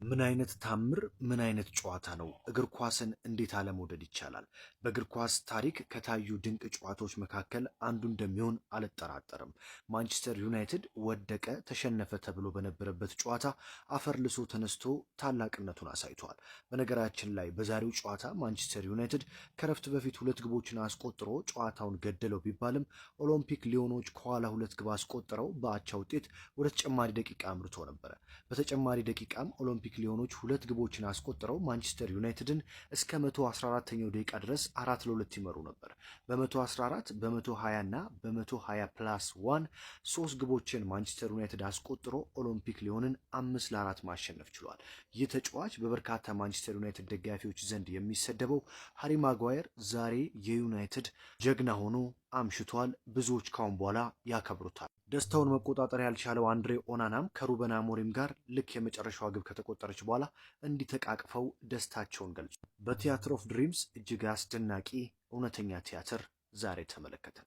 ምን አይነት ታምር ምን አይነት ጨዋታ ነው! እግር ኳስን እንዴት አለመውደድ ይቻላል? በእግር ኳስ ታሪክ ከታዩ ድንቅ ጨዋታዎች መካከል አንዱ እንደሚሆን አልጠራጠርም። ማንቸስተር ዩናይትድ ወደቀ ተሸነፈ ተብሎ በነበረበት ጨዋታ አፈር ልሶ ተነስቶ ታላቅነቱን አሳይቷል። በነገራችን ላይ በዛሬው ጨዋታ ማንቸስተር ዩናይትድ ከረፍት በፊት ሁለት ግቦችን አስቆጥሮ ጨዋታውን ገደለው ቢባልም ኦሎምፒክ ሊዮኖች ከኋላ ሁለት ግብ አስቆጥረው በአቻ ውጤት ወደ ተጨማሪ ደቂቃ አምርቶ ነበረ። በተጨማሪ ደቂቃም ኦሎምፒክ ሊዮኖች ሁለት ግቦችን አስቆጥረው ማንቸስተር ዩናይትድን እስከ 114ኛው ደቂቃ ድረስ 4-2 ይመሩ ነበር። በ114 በ120 እና በ120 ፕላስ 1 ሶስት ግቦችን ማንቸስተር ዩናይትድ አስቆጥሮ ኦሎምፒክ ሊዮንን 5-4 ማሸነፍ ችሏል። ይህ ተጫዋች በበርካታ ማንቸስተር ዩናይትድ ደጋፊዎች ዘንድ የሚሰደበው ሃሪ ማጓየር ዛሬ የዩናይትድ ጀግና ሆኖ አምሽቷል። ብዙዎች ካሁን በኋላ ያከብሩታል። ደስታውን መቆጣጠር ያልቻለው አንድሬ ኦናናም ከሩበን አሞሪም ጋር ልክ የመጨረሻዋ ግብ ከተቆጠረች በኋላ እንዲተቃቅፈው ደስታቸውን ገልጿል። በቲያትር ኦፍ ድሪምስ እጅግ አስደናቂ እውነተኛ ቲያትር ዛሬ ተመለከተ።